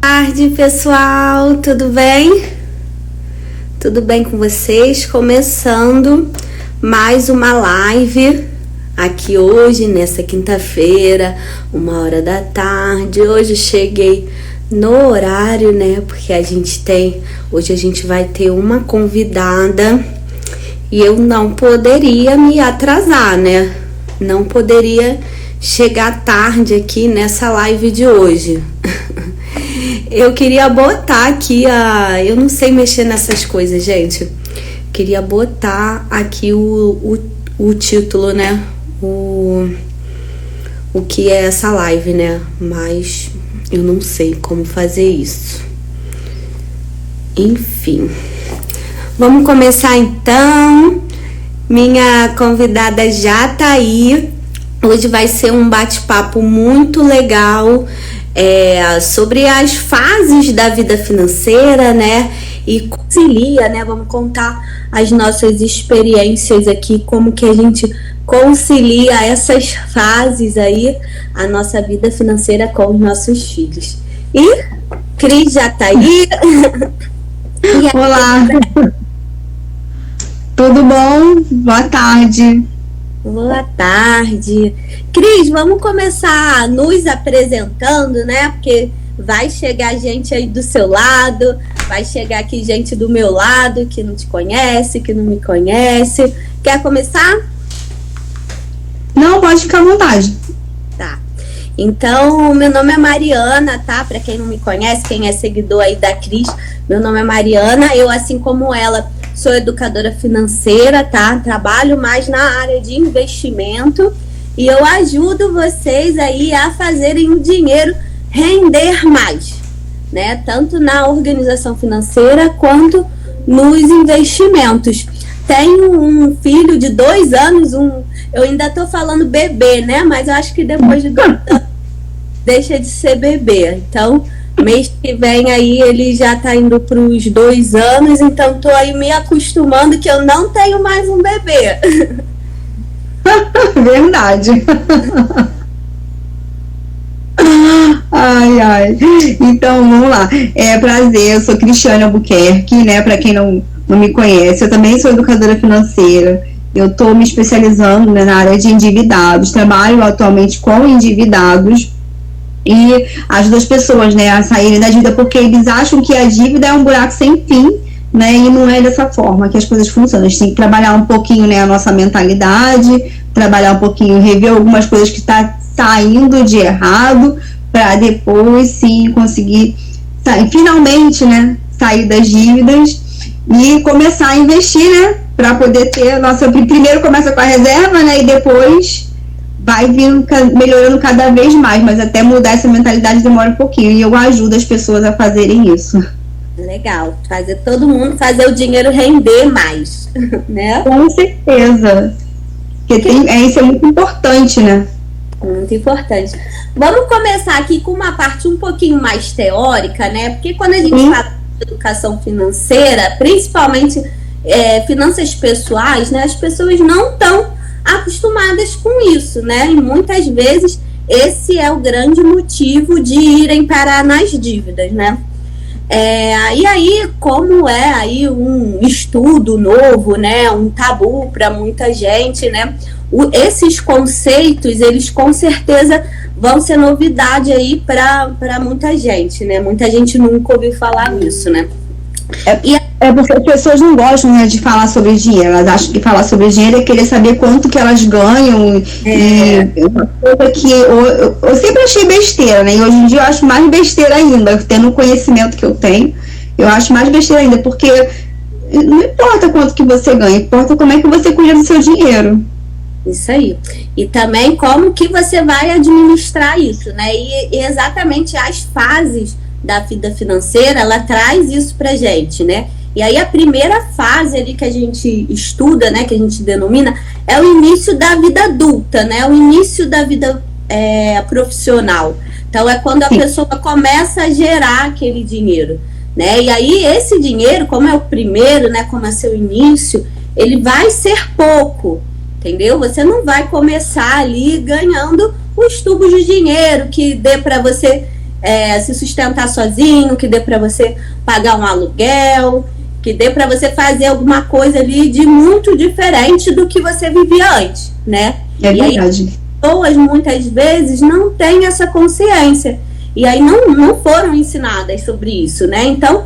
Tarde, pessoal, tudo bem? Tudo bem com vocês? Começando mais uma live aqui hoje, nessa quinta-feira, 1h da tarde. Hoje eu cheguei no horário, né? Porque hoje a gente vai ter uma convidada e eu não poderia me atrasar, né? Não poderia chegar tarde aqui nessa live de hoje. Eu queria botar aqui eu não sei mexer nessas coisas, gente. Queria botar aqui o título, né? O que é essa live, né? Mas eu não sei como fazer isso. Enfim. Vamos começar então. Minha convidada já tá aí. Hoje vai ser um bate-papo muito legal sobre as fases da vida financeira, né? E concilia, né? Vamos contar as nossas experiências aqui, como que a gente concilia essas fases aí, a nossa vida financeira com os nossos filhos. E Cris já tá aí. Olá! Tudo bom? Boa tarde! Boa tarde. Cris, vamos começar nos apresentando, né? Porque vai chegar gente aí do seu lado, vai chegar aqui gente do meu lado que não te conhece, que não me conhece. Quer começar? Não, pode ficar à vontade. Tá. Então, meu nome é Mariana, tá? Para quem não me conhece, quem é seguidor aí da Cris, meu nome é Mariana. Eu, assim como ela, sou educadora financeira, tá? Trabalho mais na área de investimento e eu ajudo vocês aí a fazerem o dinheiro render mais, né? Tanto na organização financeira quanto nos investimentos. Tenho um filho de 2 anos, eu ainda tô falando bebê, né? Mas eu acho que depois de 2 anos deixa de ser bebê. Então, mês que vem aí ele já tá indo para os 2 anos, então tô aí me acostumando que eu não tenho mais um bebê. Verdade. Ai. Então, vamos lá. Prazer, eu sou Cristiane Albuquerque, né? Para quem não me conhece, eu também sou educadora financeira. Eu estou me especializando, né, na área de endividados. Trabalho atualmente com endividados e ajuda as pessoas, né, a saírem da dívida, porque eles acham que a dívida é um buraco sem fim, né, e não é dessa forma que as coisas funcionam. A gente tem que trabalhar um pouquinho, né, a nossa mentalidade, trabalhar um pouquinho, rever algumas coisas que está saindo de errado, para depois sim conseguir finalmente, né, sair das dívidas e começar a investir, né, para poder ter a nossa... Primeiro começa com a reserva, né, e depois vai vindo, melhorando cada vez mais, mas até mudar essa mentalidade demora um pouquinho, e eu ajudo as pessoas a fazerem isso. Legal, fazer todo mundo fazer o dinheiro render mais, né? Com certeza, porque isso é muito importante, né? Muito importante. Vamos começar aqui com uma parte um pouquinho mais teórica, né? Porque quando a gente fala de educação financeira, principalmente finanças pessoais, né? As pessoas não estão acostumadas com isso, né? E muitas vezes esse é o grande motivo de irem parar nas dívidas, né? E aí, como é aí um estudo novo, né? Um tabu para muita gente, né? Esses conceitos, eles com certeza vão ser novidade aí para muita gente, né? Muita gente nunca ouviu falar nisso, né? Porque as pessoas não gostam, né, de falar sobre dinheiro. Elas acham que falar sobre dinheiro é querer saber quanto que elas ganham. E uma coisa que eu sempre achei besteira, né? E hoje em dia eu acho mais besteira ainda, tendo o conhecimento que eu tenho. Eu acho mais besteira ainda, porque não importa quanto que você ganha, importa como é que você cuida do seu dinheiro. Isso aí. E também como que você vai administrar isso, né? E exatamente as fases da vida financeira, ela traz isso pra gente, né? E aí a primeira fase ali que a gente estuda, né, que a gente denomina, é o início da vida adulta, né? O início da vida profissional. Então é quando a pessoa começa a gerar aquele dinheiro, né? E aí esse dinheiro, como é o primeiro, né, como é seu início, ele vai ser pouco, entendeu? Você não vai começar ali ganhando os tubos de dinheiro que dê para você se sustentar sozinho, que dê para você pagar um aluguel, que dê para você fazer alguma coisa ali de muito diferente do que você vivia antes, né? É verdade. E aí, pessoas muitas vezes não têm essa consciência e aí não foram ensinadas sobre isso, né? Então,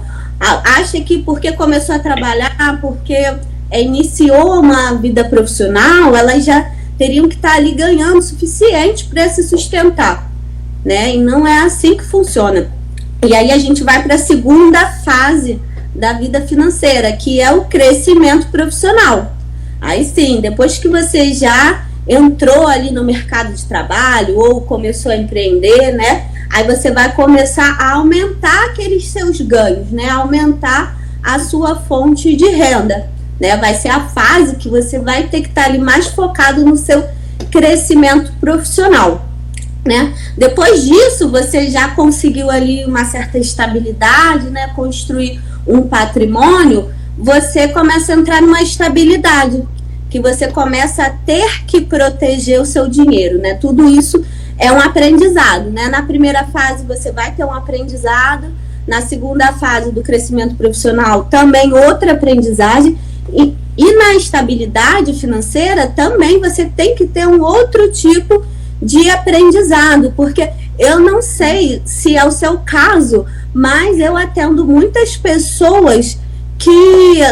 acha que porque começou a trabalhar, porque iniciou uma vida profissional, elas já teriam que estar ali ganhando o suficiente para se sustentar, né? E não é assim que funciona. E aí a gente vai para a segunda fase da vida financeira, que é o crescimento profissional. Aí sim, depois que você já entrou ali no mercado de trabalho ou começou a empreender, né? Aí você vai começar a aumentar aqueles seus ganhos, né? Aumentar a sua fonte de renda, né? Vai ser a fase que você vai ter que estar ali mais focado no seu crescimento profissional, né? Depois disso, você já conseguiu ali uma certa estabilidade, né? Construir um patrimônio, você começa a entrar numa estabilidade, que você começa a ter que proteger o seu dinheiro, né? Tudo isso é um aprendizado, né? Na primeira fase você vai ter um aprendizado, na segunda fase do crescimento profissional também outra aprendizagem, e na estabilidade financeira também você tem que ter um outro tipo de aprendizado, porque eu não sei se é o seu caso, mas eu atendo muitas pessoas que,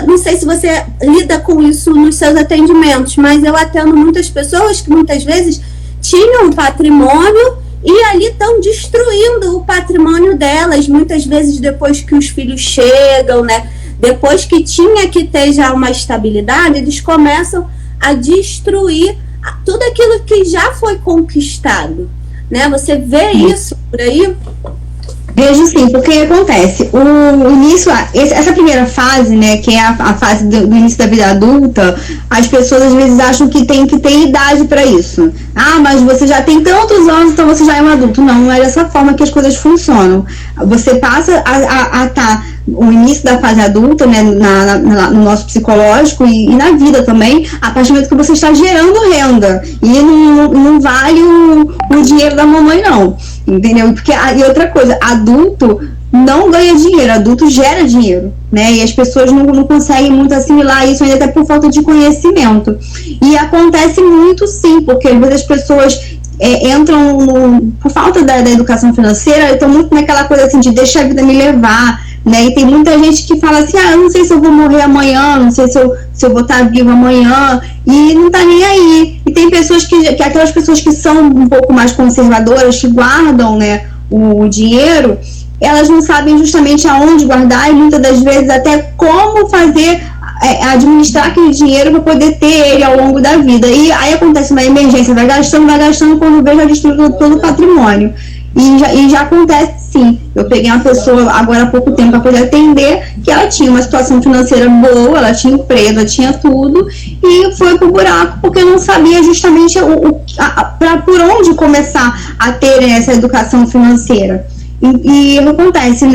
não sei se você lida com isso nos seus atendimentos, mas eu atendo muitas pessoas que muitas vezes tinham um patrimônio e ali estão destruindo o patrimônio delas, muitas vezes depois que os filhos chegam, né? Depois que tinha que ter já uma estabilidade, eles começam a destruir tudo aquilo que já foi conquistado, né? Você vê isso por aí? Vejo sim, porque acontece, o início, essa primeira fase, né, que é a fase do início da vida adulta, as pessoas às vezes acham que tem que ter idade para isso. Ah, mas você já tem tantos anos, então você já é um adulto. Não é dessa forma que as coisas funcionam. Você passa a estar o início da fase adulta, né, no nosso psicológico e na vida também, a partir do momento que você está gerando renda. E não vale o dinheiro da mamãe, não. Entendeu? Porque, e outra coisa, adulto não ganha dinheiro, adulto gera dinheiro, né? E as pessoas não conseguem muito assimilar isso, ainda até por falta de conhecimento. E acontece muito sim, porque às vezes as pessoas entram por falta da educação financeira, estão muito naquela coisa assim de deixa a vida me levar, né? E tem muita gente que fala assim, eu não sei se eu vou morrer amanhã, não sei se eu vou estar viva amanhã, e não tá nem aí. E tem pessoas que aquelas pessoas que são um pouco mais conservadoras, que guardam, né, o dinheiro, elas não sabem justamente aonde guardar e muitas das vezes até como fazer, administrar aquele dinheiro para poder ter ele ao longo da vida. E aí acontece uma emergência, vai gastando, quando vê já destruiu todo o patrimônio. E já acontece sim. Eu peguei uma pessoa agora há pouco tempo para poder atender, que ela tinha uma situação financeira boa, ela tinha empresa, ela tinha tudo, e foi pro buraco porque não sabia justamente por onde começar a ter essa educação financeira. E acontece,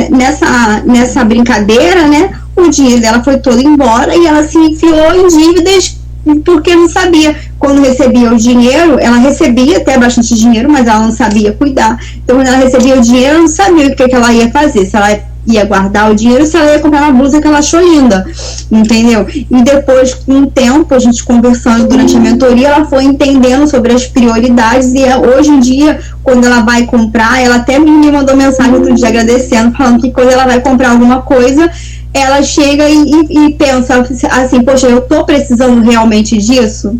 nessa brincadeira, né, o dinheiro dela foi todo embora e ela se enfiou em dívidas porque não sabia. Quando recebia o dinheiro, ela recebia até bastante dinheiro, mas ela não sabia cuidar. Então, quando ela recebia o dinheiro, ela não sabia o que ela ia fazer, se ela ia guardar o dinheiro, se ela ia comprar uma blusa que ela achou linda, entendeu? E depois, com o tempo, a gente conversando durante a mentoria, ela foi entendendo sobre as prioridades e hoje em dia, quando ela vai comprar, ela até me mandou mensagem outro dia agradecendo, falando que quando ela vai comprar alguma coisa, ela chega e pensa assim, poxa, eu tô precisando realmente disso?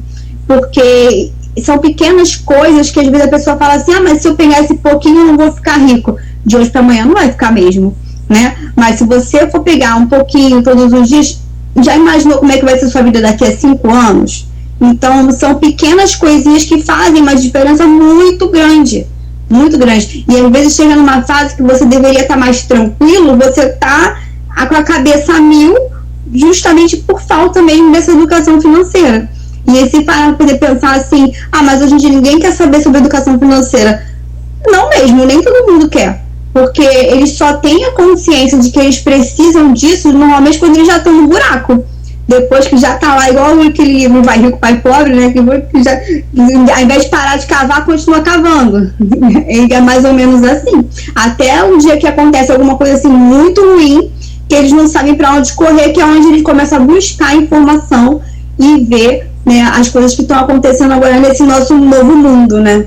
Porque são pequenas coisas que às vezes a pessoa fala assim, mas se eu pegar esse pouquinho eu não vou ficar rico. De hoje para amanhã não vai ficar mesmo, né? Mas se você for pegar um pouquinho todos os dias, já imaginou como é que vai ser sua vida daqui a 5 anos? Então são pequenas coisinhas que fazem uma diferença muito grande. Muito grande. E às vezes chega numa fase que você deveria estar mais tranquilo, você tá com a cabeça a mil, justamente por falta mesmo dessa educação financeira. E aí se para poder pensar assim, mas hoje em dia ninguém quer saber sobre educação financeira. Não mesmo, nem todo mundo quer. Porque eles só têm a consciência de que eles precisam disso normalmente quando eles já estão no buraco. depois que já tá lá, igual aquele livro Vai Rico, Pai Pobre, né? Que já, ao invés de parar de cavar, continua cavando. É mais ou menos assim. Até um dia que acontece alguma coisa assim muito ruim, que eles não sabem para onde correr, que é onde eles começam a buscar informação e ver, né, as coisas que estão acontecendo agora nesse nosso novo mundo, né?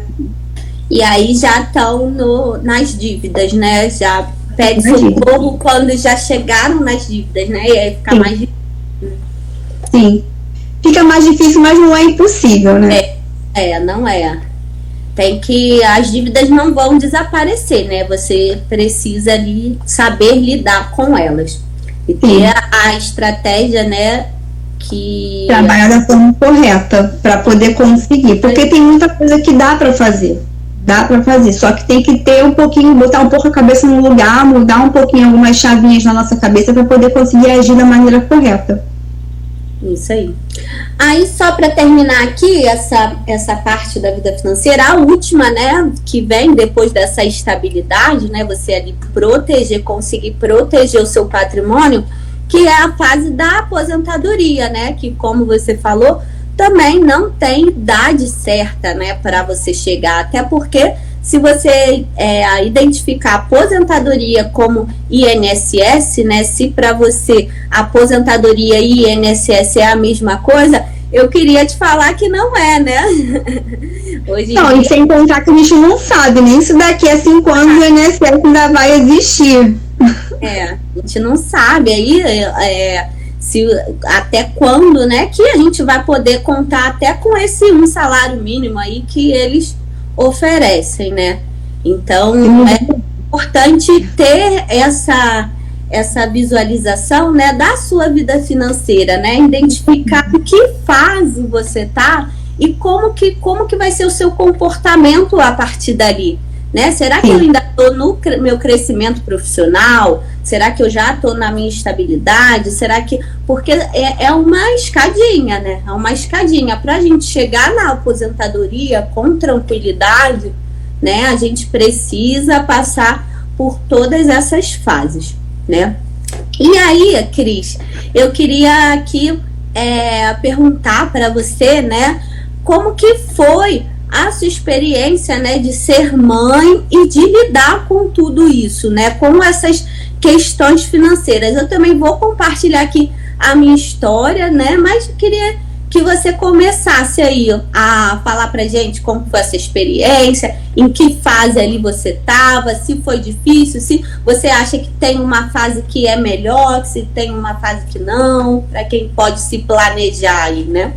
E aí já estão nas dívidas, né? Já pede socorro quando já chegaram nas dívidas, né? E aí fica mais difícil. Sim. Fica mais difícil, mas não é impossível, né? Não é. As dívidas não vão desaparecer, né? Você precisa ali saber lidar com elas. E ter a estratégia, né? Que trabalhar da forma correta para poder conseguir. Porque tem muita coisa que dá para fazer. Dá para fazer, só que tem que ter um pouquinho, botar um pouco a cabeça no lugar, mudar um pouquinho algumas chavinhas na nossa cabeça para poder conseguir agir da maneira correta. Isso aí. Aí, só para terminar aqui, essa parte da vida financeira, a última, né, que vem depois dessa estabilidade, né, você ali conseguir proteger o seu patrimônio, que é a fase da aposentadoria, né, que, como você falou, também não tem idade certa, né, para você chegar, até porque se você identificar a aposentadoria como INSS, né, se para você aposentadoria e INSS é a mesma coisa, eu queria te falar que não é, né? Hoje não, e sem contar que a gente não sabe nem se daqui a 5 anos o INSS ainda vai existir. A gente não sabe aí se até quando, né, que a gente vai poder contar até com esse um salário mínimo aí que eles oferecem, né? Então é importante ter essa visualização, né, da sua vida financeira, né? Identificar em que fase você tá e como que vai ser o seu comportamento a partir dali, né? Será que eu ainda estou no meu crescimento profissional? Será que eu já estou na minha estabilidade? Será que... Porque é uma escadinha, né? É uma escadinha. Para a gente chegar na aposentadoria com tranquilidade, né? A gente precisa passar por todas essas fases, né? E aí, Cris, eu queria aqui perguntar para você, né? Como que foi a sua experiência, né, de ser mãe e de lidar com tudo isso, né, com essas questões financeiras. Eu também vou compartilhar aqui a minha história, né, mas eu queria que você começasse aí a falar pra gente como foi essa experiência, em que fase ali você estava, se foi difícil, se você acha que tem uma fase que é melhor, se tem uma fase que não, para quem pode se planejar aí, né?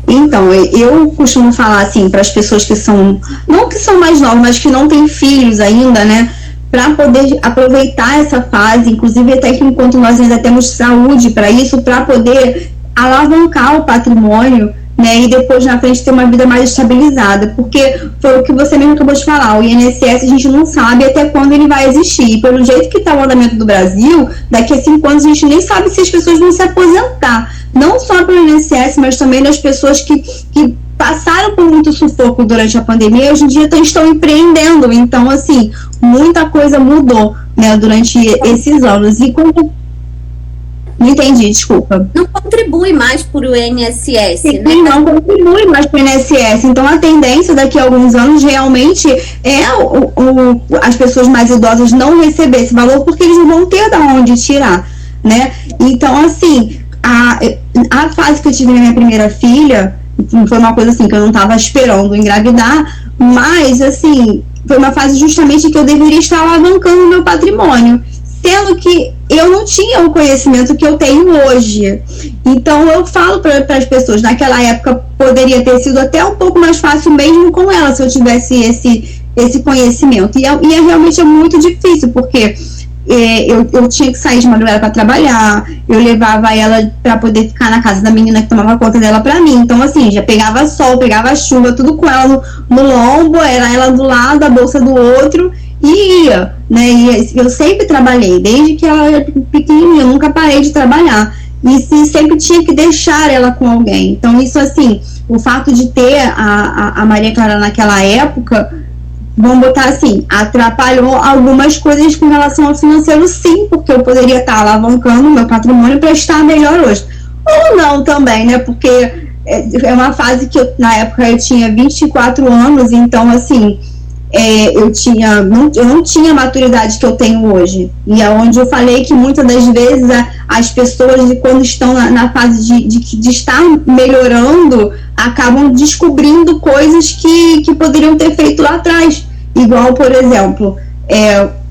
Então, eu costumo falar assim para as pessoas que são, não que são mais novas, mas que não têm filhos ainda, né, para poder aproveitar essa fase, inclusive até que enquanto nós ainda temos saúde para isso, para poder alavancar o patrimônio, né, e depois na frente ter uma vida mais estabilizada, porque foi o que você mesmo acabou de falar, o INSS a gente não sabe até quando ele vai existir, e pelo jeito que está o andamento do Brasil, daqui a 5 anos a gente nem sabe se as pessoas vão se aposentar, não só pelo INSS, mas também das pessoas que passaram por muito sufoco durante a pandemia, hoje em dia estão empreendendo, então assim, muita coisa mudou, né, durante esses anos, e como... Não entendi, desculpa. Não contribui mais para o INSS, sim, né? Não contribui mais para o INSS. Então, a tendência daqui a alguns anos realmente é as pessoas mais idosas não receber esse valor porque eles não vão ter de onde tirar, né? Então, assim, a fase que eu tive na minha primeira filha foi uma coisa assim que eu não estava esperando engravidar, mas, assim, foi uma fase justamente que eu deveria estar alavancando o meu patrimônio, sendo que eu não tinha o conhecimento que eu tenho hoje. Então eu falo para as pessoas, naquela época poderia ter sido até um pouco mais fácil mesmo com ela, se eu tivesse esse conhecimento. E realmente muito difícil, porque eu tinha que sair de madrugada para trabalhar, eu levava ela para poder ficar na casa da menina que tomava conta dela para mim. Então, assim, já pegava sol, pegava chuva, tudo com ela no lombo, era ela do lado, a bolsa do outro, e ia, né? E eu sempre trabalhei, desde que ela era pequenininha, eu nunca parei de trabalhar. E sempre tinha que deixar ela com alguém. Então, isso, assim, o fato de ter a Maria Clara naquela época, vamos botar assim, atrapalhou algumas coisas com relação ao financeiro, sim, porque eu poderia estar alavancando o meu patrimônio para estar melhor hoje. ou não também, né? Porque é uma fase que na época eu tinha 24 anos, então assim, eu não tinha a maturidade que eu tenho hoje. E é onde eu falei que muitas das vezes as pessoas, quando estão na fase de estar melhorando, acabam descobrindo coisas que poderiam ter feito lá atrás. Igual, por exemplo,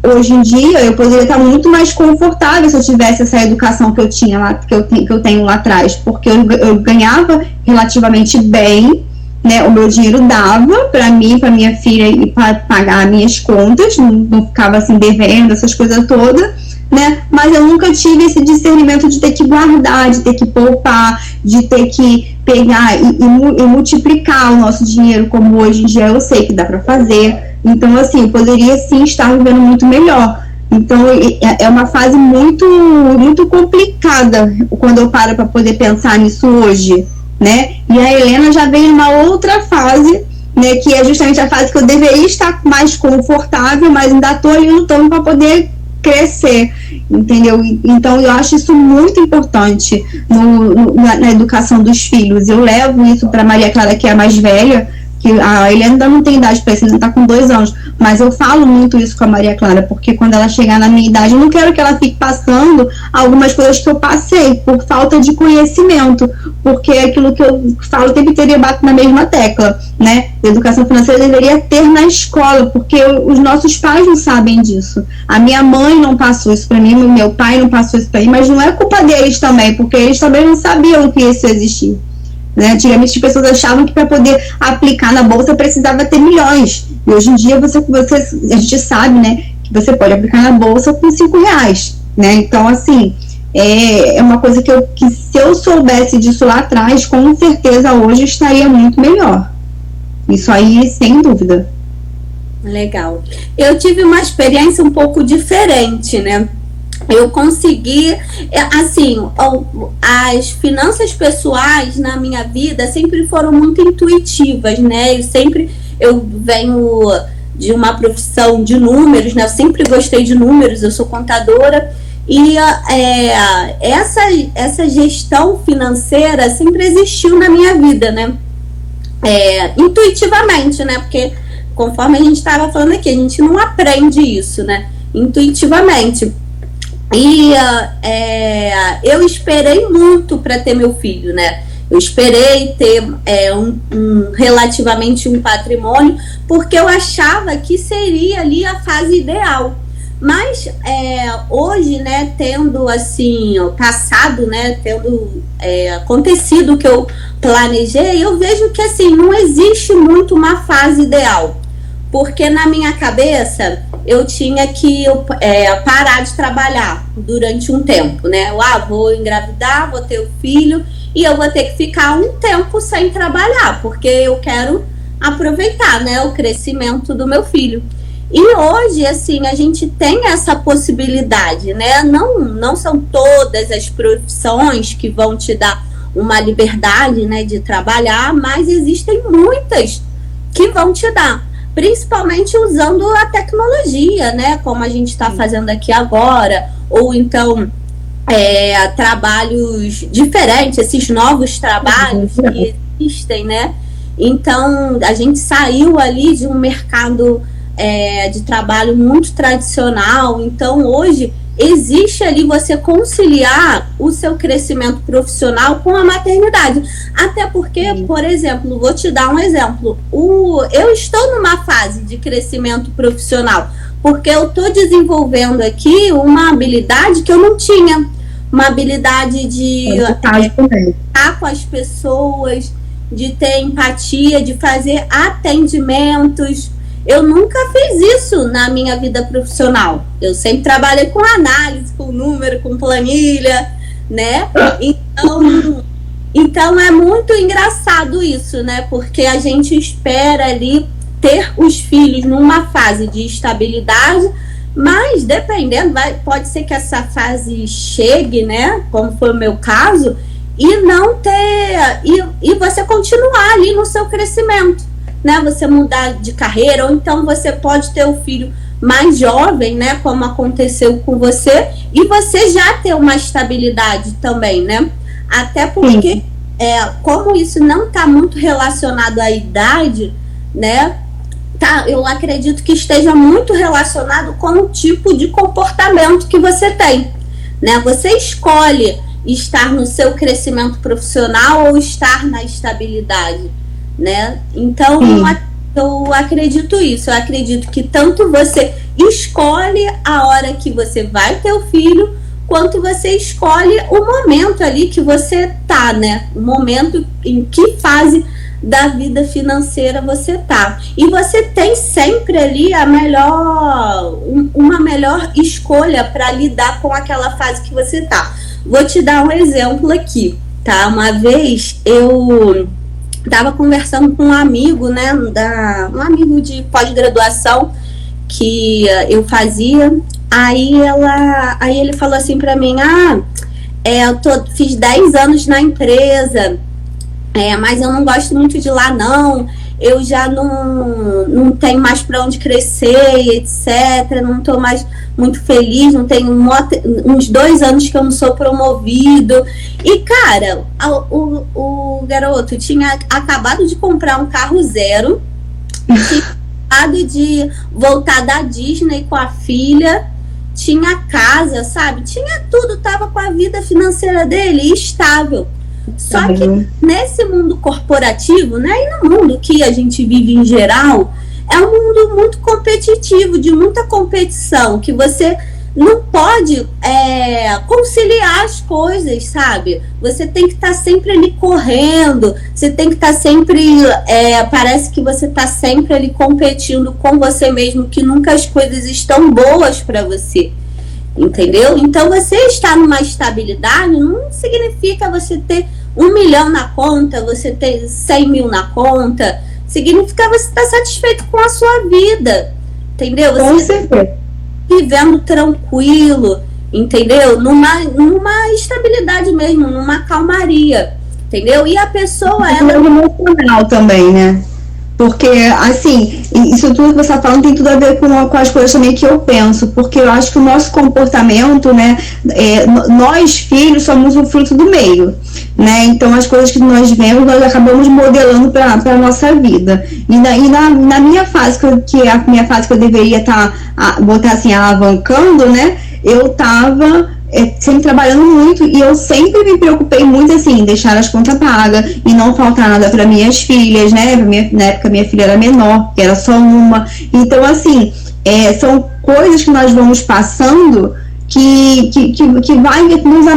hoje em dia eu poderia estar muito mais confortável se eu tivesse essa educação que eu tinha lá, que eu tenho lá atrás, porque eu ganhava relativamente bem, né? O meu dinheiro dava para mim, para minha filha e para pagar minhas contas, não ficava assim devendo essas coisas todas, né? Mas eu nunca tive esse discernimento de ter que guardar, de ter que poupar, de ter que pegar e multiplicar o nosso dinheiro, como hoje em dia eu sei que dá para fazer. Então, assim, eu poderia sim estar vivendo muito melhor. Então, é uma fase muito, muito complicada quando eu paro para poder pensar nisso hoje, né? E a Helena já vem numa outra fase, né? Que é justamente a fase que eu deveria estar mais confortável, mas ainda estou ali lutando para poder crescer, entendeu? Então, eu acho isso muito importante na educação dos filhos. Eu levo isso para Maria Clara, que é a mais velha, que a Helena ainda não tem idade para isso, ainda está com 2 anos, mas eu falo muito isso com a Maria Clara, porque quando ela chegar na minha idade, eu não quero que ela fique passando algumas coisas que eu passei, por falta de conhecimento, porque é aquilo que eu falo o tempo inteiro e bato na mesma tecla, né? A educação financeira deveria ter na escola, porque os nossos pais não sabem disso. A minha mãe não passou isso para mim, meu pai não passou isso para mim, mas não é culpa deles também, porque eles também não sabiam que isso existia. Né? Antigamente as pessoas achavam que para poder aplicar na bolsa precisava ter milhões. E hoje em dia a gente sabe, né, que você pode aplicar na bolsa com R$5. Né? Então, assim, é uma coisa que se eu soubesse disso lá atrás, com certeza hoje estaria muito melhor. Isso aí, sem dúvida. Legal. Eu tive uma experiência um pouco diferente, né? Eu consegui, assim, as finanças pessoais na minha vida sempre foram muito intuitivas, né? Eu venho de uma profissão de números, né? Eu sempre gostei de números, eu sou contadora, e essa gestão financeira sempre existiu na minha vida, né? Intuitivamente, né? Porque conforme a gente estava falando aqui, a gente não aprende isso, né? Intuitivamente. E eu esperei muito para ter meu filho, né? Eu esperei ter relativamente um patrimônio, porque eu achava que seria ali a fase ideal. Mas hoje, né, tendo assim passado, né, tendo acontecido o que eu planejei, eu vejo que assim não existe muito uma fase ideal. Porque na minha cabeça eu tinha que parar de trabalhar durante um tempo, né? Vou engravidar, vou ter o filho e eu vou ter que ficar um tempo sem trabalhar, porque eu quero aproveitar, né, o crescimento do meu filho. E hoje, assim, a gente tem essa possibilidade, né? Não são todas as profissões que vão te dar uma liberdade, né, de trabalhar, mas existem muitas que vão te dar. Principalmente usando a tecnologia, né? Como a gente está fazendo aqui agora, ou então trabalhos diferentes, esses novos trabalhos que existem, né? Então, a gente saiu ali de um mercado de trabalho muito tradicional. Então, hoje, existe ali você conciliar o seu crescimento profissional com a maternidade. Até porque, por exemplo, vou te dar um exemplo. Eu estou numa fase de crescimento profissional, porque eu estou desenvolvendo aqui uma habilidade que eu não tinha. Uma habilidade de estar com as pessoas, de ter empatia, de fazer atendimentos. Eu nunca fiz isso na minha vida profissional. Eu sempre trabalhei com análise, com número, com planilha, né? Então é muito engraçado isso, né? Porque a gente espera ali ter os filhos numa fase de estabilidade, mas dependendo, pode ser que essa fase chegue, né? Como foi o meu caso, e não ter... E você continuar ali no seu crescimento. Né, você mudar de carreira, ou então você pode ter o filho mais jovem, né, como aconteceu com você, e você já ter uma estabilidade também, né? Até porque, como isso não está muito relacionado à idade, né? Eu acredito que esteja muito relacionado com o tipo de comportamento que você tem, né? Você escolhe estar no seu crescimento profissional ou estar na estabilidade, né? Então, eu acredito isso. Eu acredito que tanto você escolhe a hora que você vai ter o filho, quanto você escolhe o momento ali que você tá, né? O momento em que fase da vida financeira você tá. E você tem sempre ali uma melhor escolha para lidar com aquela fase que você tá. Vou te dar um exemplo aqui, tá? Uma vez eu estava conversando com um amigo, né? Um amigo de pós-graduação que eu fazia. Aí ele falou assim para mim: fiz 10 anos na empresa, mas eu não gosto muito de lá não, eu já não tenho mais para onde crescer, etc, não estou mais muito feliz, não tenho uns 2 anos que eu não sou promovido. E cara, o garoto tinha acabado de comprar um carro zero, tinha acabado de voltar da Disney com a filha, tinha casa, sabe? Tinha tudo, tava com a vida financeira dele estável. Só que nesse mundo corporativo, né, e no mundo que a gente vive em geral, é um mundo muito competitivo, de muita competição, que você não pode conciliar as coisas, sabe? Você tem que estar sempre ali correndo, você tem que estar sempre, parece que você está sempre ali competindo com você mesmo, que nunca as coisas estão boas para você, entendeu? Então você estar numa estabilidade não significa você ter 1 milhão na conta, você ter 100 mil na conta, significa você estar satisfeito com a sua vida, entendeu? Você vivendo tranquilo, entendeu? Numa estabilidade mesmo, numa calmaria, entendeu? E a pessoa é emocional também, né? Porque, assim, isso tudo que você está falando tem tudo a ver com as coisas também que eu penso, porque eu acho que o nosso comportamento, né, nós filhos somos o fruto do meio, né, então as coisas que nós vemos, nós acabamos modelando para a nossa vida. E na minha fase, que é a minha fase que eu deveria estar, botar assim, alavancando, né, eu estava sempre trabalhando muito, e eu sempre me preocupei muito assim, deixar as contas pagas e não faltar nada para minhas filhas, né? Na época minha filha era menor, que era só uma. Então, assim, são coisas que nós vamos passando que vai nos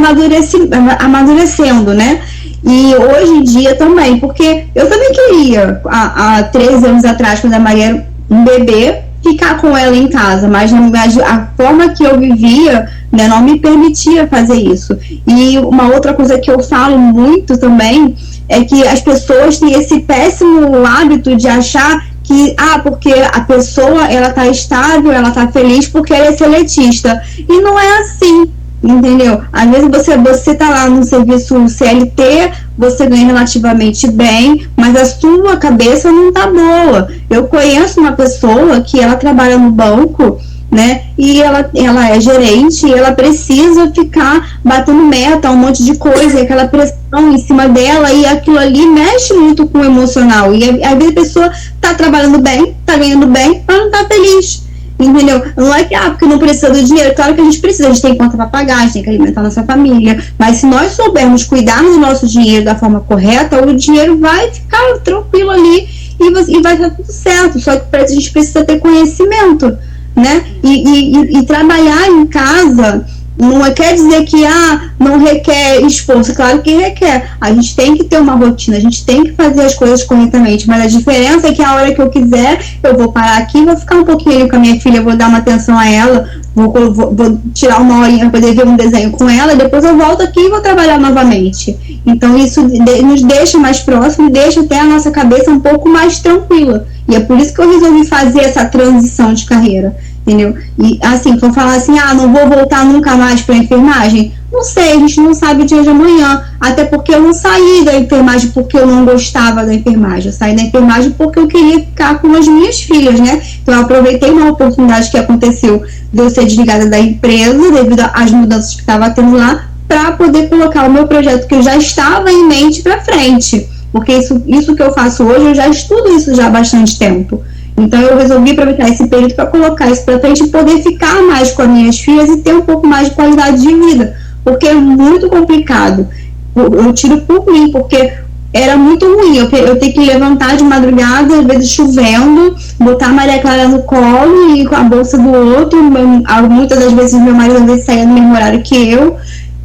amadurecendo, né? E hoje em dia também, porque eu também queria, há 13 anos atrás, quando a Maria era um bebê, ficar com ela em casa, mas a forma que eu vivia, né, não me permitia fazer isso. E uma outra coisa que eu falo muito também é que as pessoas têm esse péssimo hábito de achar que, porque a pessoa, ela tá estável, ela tá feliz porque ela é seletista. E não é assim, entendeu? Às vezes você tá lá no serviço CLT, você ganha relativamente bem, mas a sua cabeça não tá boa. Eu conheço uma pessoa que ela trabalha no banco, né, e ela é gerente, e ela precisa ficar batendo meta, um monte de coisa, e aquela pressão em cima dela, e aquilo ali mexe muito com o emocional, e às vezes a pessoa tá trabalhando bem, tá ganhando bem, mas não tá feliz, entendeu? Não é que, porque não precisa do dinheiro, claro que a gente precisa, a gente tem conta para pagar, a gente tem que alimentar a nossa família, mas se nós soubermos cuidar do nosso dinheiro da forma correta, o dinheiro vai ficar tranquilo ali, e vai estar tudo certo, só que para isso a gente precisa ter conhecimento, né? E trabalhar em casa não quer dizer que não requer esforço, claro que requer. A gente tem que ter uma rotina, a gente tem que fazer as coisas corretamente, mas a diferença é que a hora que eu quiser, eu vou parar aqui, vou ficar um pouquinho com a minha filha, vou dar uma atenção a ela, vou tirar uma horinha para poder ver um desenho com ela, depois eu volto aqui e vou trabalhar novamente. Então isso nos deixa mais próximo e deixa até a nossa cabeça um pouco mais tranquila. E é por isso que eu resolvi fazer essa transição de carreira, entendeu? E assim, vou falar assim, não vou voltar nunca mais para enfermagem. Não sei, a gente não sabe o dia de amanhã. Até porque eu não saí da enfermagem porque eu não gostava da enfermagem. Eu saí da enfermagem porque eu queria ficar com as minhas filhas, né? Então eu aproveitei uma oportunidade que aconteceu de eu ser desligada da empresa devido às mudanças que estava tendo lá, para poder colocar o meu projeto que eu já estava em mente para frente. Porque isso que eu faço hoje, eu já estudo isso já há bastante tempo. Então eu resolvi aproveitar esse período para colocar isso para frente e poder ficar mais com as minhas filhas e ter um pouco mais de qualidade de vida. Porque é muito complicado. Eu tiro por mim, porque era muito ruim. Eu ter que levantar de madrugada, às vezes chovendo, botar a Maria Clara no colo e com a bolsa do outro. Muitas das vezes meu marido às vezes saía no mesmo horário que eu,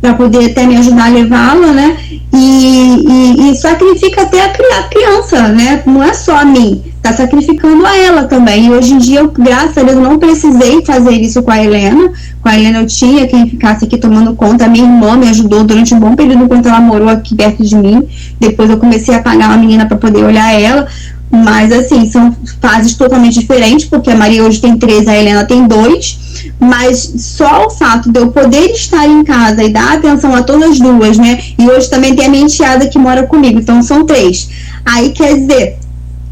para poder até me ajudar a levá-la, né? E sacrifica até a criança, né? Não é só a mim, tá sacrificando a ela também. E hoje em dia, graças a Deus, não precisei fazer isso com a Helena. Com a Helena eu tinha quem ficasse aqui tomando conta. A minha irmã me ajudou durante um bom período enquanto ela morou aqui perto de mim. Depois eu comecei a pagar uma menina para poder olhar ela. Mas, assim, são fases totalmente diferentes, porque a Maria hoje tem 3, a Helena tem 2, mas só o fato de eu poder estar em casa e dar atenção a todas as duas, né, e hoje também tem a minha enteada que mora comigo, então são 3. Aí, quer dizer,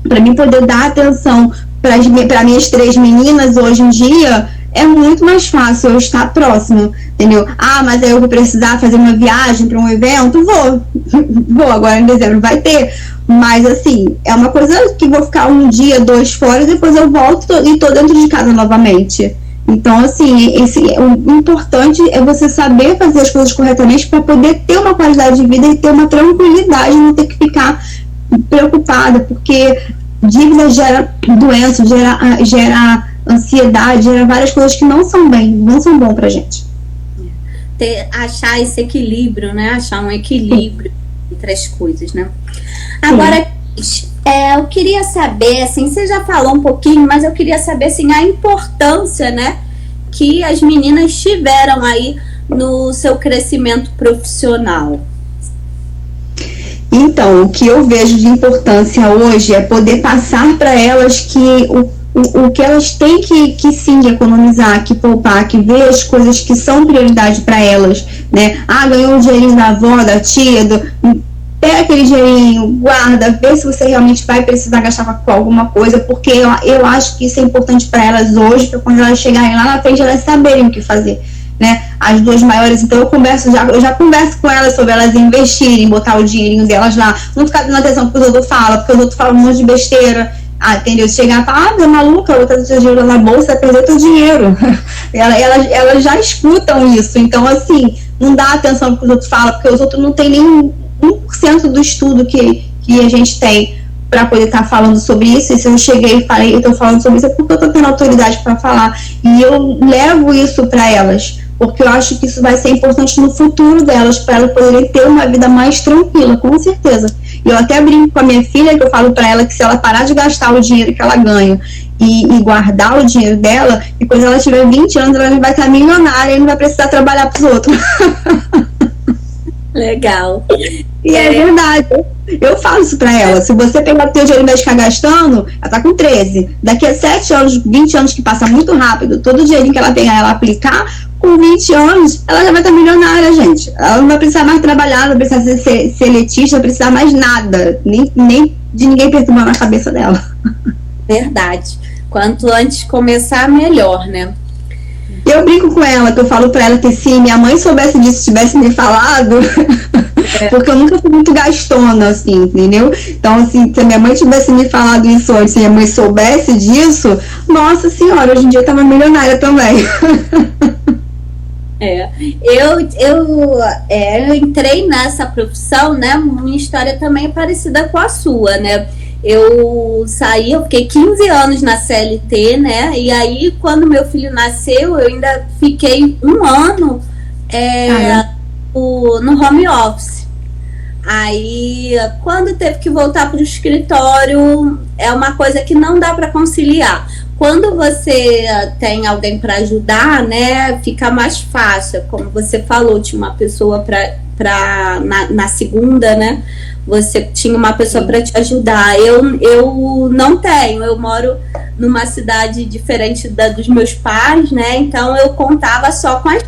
para mim poder dar atenção para minhas 3 meninas hoje em dia, é muito mais fácil eu estar próxima, entendeu? Mas aí eu vou precisar fazer uma viagem para um evento? Vou, agora em dezembro vai ter, mas assim, é uma coisa que vou ficar 1 dia, 2 fora, depois eu volto e tô dentro de casa novamente. Então, assim, o importante é você saber fazer as coisas corretamente para poder ter uma qualidade de vida e ter uma tranquilidade, não ter que ficar preocupada, porque dívida gera doença, gera ansiedade, gera várias coisas que não são bom pra gente. Achar esse equilíbrio, né? Achar um equilíbrio entre as coisas, né? Agora, eu queria saber, assim, você já falou um pouquinho, mas eu queria saber, assim, a importância, né, que as meninas tiveram aí no seu crescimento profissional. Então, o que eu vejo de importância hoje é poder passar para elas que o que elas têm que sim economizar, que poupar, que ver as coisas que são prioridade para elas, né? Ganhou um dinheirinho da avó, da tia, pega aquele dinheirinho, guarda, vê se você realmente vai precisar gastar com alguma coisa, porque eu acho que isso é importante para elas hoje, para quando elas chegarem lá na frente, elas saberem o que fazer, né? As 2 maiores, então eu já converso com elas sobre elas investirem, botar o dinheirinho delas lá, não ficar dando atenção porque os outros falam, porque os outros falam um monte de besteira. Entendeu? Chegar e falar, é maluca, botar o seu dinheiro na bolsa, vai perder teu dinheiro. Elas já escutam isso. Então, assim, não dá atenção pro que os outros falam, porque os outros não têm nem 1% do estudo que a gente tem para poder estar falando sobre isso. E se eu cheguei e falei, eu tô falando sobre isso, é porque eu tô tendo autoridade para falar. E eu levo isso para elas, porque eu acho que isso vai ser importante no futuro delas, para elas poderem ter uma vida mais tranquila, com certeza. E eu até brinco com a minha filha, que eu falo para ela que se ela parar de gastar o dinheiro que ela ganha e guardar o dinheiro dela, e quando ela tiver 20 anos, ela vai estar milionária e não vai precisar trabalhar para os outros. Legal. E é verdade. Eu falo isso pra ela. Se você pegar o teu dinheiro e vai ficar gastando, ela tá com 13. Daqui a 7 anos, 20 anos, que passa muito rápido, todo o dinheirinho que ela pegar, ela aplicar, com 20 anos, ela já vai estar milionária, gente. Ela não vai precisar mais trabalhar, não vai precisar ser letista, não vai precisar mais nada. Nem de ninguém perturbando a cabeça dela. Verdade. Quanto antes começar, melhor, né? Eu brinco com ela, que eu falo pra ela que se minha mãe soubesse disso, tivesse me falado, porque eu nunca fui muito gastona, assim, entendeu? Então, assim, se a minha mãe tivesse me falado isso antes, se minha mãe soubesse disso, nossa senhora, hoje em dia eu tava milionária também. Eu entrei nessa profissão, né? Minha história também é parecida com a sua, né? Eu fiquei 15 anos na CLT, né? E aí, quando meu filho nasceu, eu ainda fiquei 1 ano no home office. Aí, quando teve que voltar para o escritório, é uma coisa que não dá para conciliar. Quando você tem alguém para ajudar, né, fica mais fácil. Como você falou, tinha uma pessoa na segunda, né? Você tinha uma pessoa para te ajudar. Eu não tenho, eu moro numa cidade diferente dos meus pais, né? Então eu contava só com as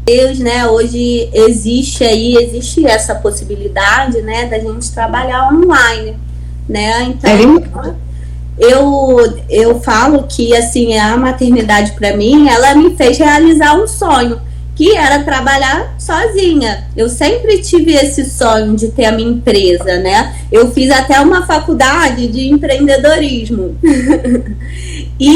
Deus, né? Hoje existe essa possibilidade, né, da gente trabalhar online, né? Então eu falo que, assim, a maternidade para mim, ela me fez realizar um sonho, que era trabalhar sozinha. Eu sempre tive esse sonho de ter a minha empresa, né? Eu fiz até uma faculdade de empreendedorismo. E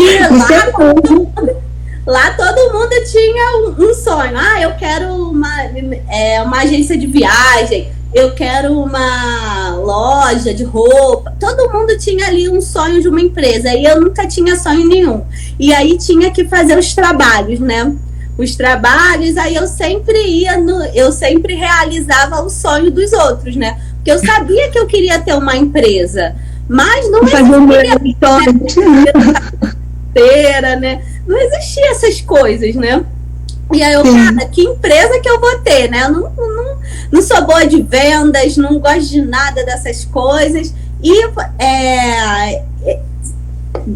lá todo mundo tinha um sonho. Ah, eu quero uma agência de viagem, eu quero uma loja de roupa. Todo mundo tinha ali um sonho de uma empresa e eu nunca tinha sonho nenhum. E aí tinha que fazer os trabalhos, né? Os trabalhos, aí eu sempre realizava o sonho dos outros, né? Porque eu sabia que eu queria ter uma empresa, mas não existia, né? Não existia essas coisas, né? E aí eu, cara, que empresa que eu vou ter, né? Eu não sou boa de vendas, não gosto de nada dessas coisas. E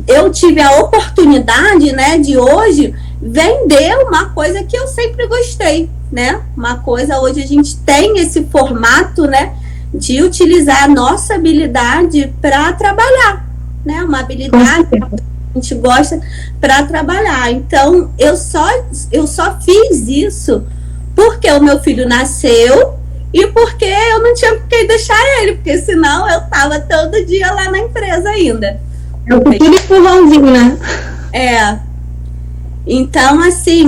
eu tive a oportunidade, né, de hoje vender uma coisa que eu sempre gostei, né? Uma coisa, hoje a gente tem esse formato, né, de utilizar a nossa habilidade para trabalhar, né? Uma habilidade que a gente gosta para trabalhar. Então, eu só fiz isso porque o meu filho nasceu e porque eu não tinha por que deixar ele, porque senão eu tava todo dia lá na empresa ainda. Tudo empurrãozinho, né? Então, assim,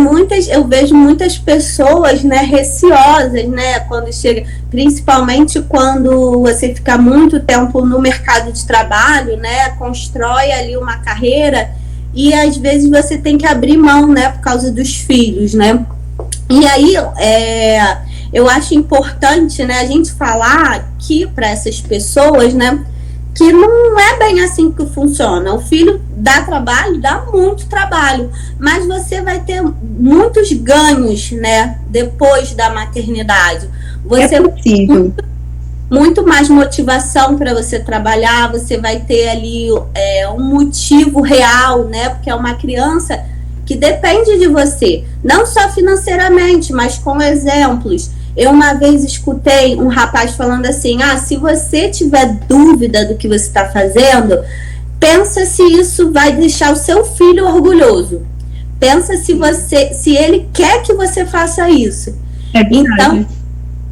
eu vejo muitas pessoas, né, receosas, né, quando chega, principalmente quando você fica muito tempo no mercado de trabalho, né, constrói ali uma carreira e às vezes você tem que abrir mão, né, por causa dos filhos, né. E aí, eu acho importante, né, a gente falar que para essas pessoas, né, que não é bem assim que funciona. O filho dá trabalho, dá muito trabalho, mas você vai ter muitos ganhos, né, depois da maternidade. Você vai ter muito mais motivação para você trabalhar, você vai ter ali um motivo real, né, porque é uma criança que depende de você, não só financeiramente, mas com exemplos. Eu uma vez escutei um rapaz falando assim, se você tiver dúvida do que você está fazendo, pensa se isso vai deixar o seu filho orgulhoso. Pensa se ele quer que você faça isso.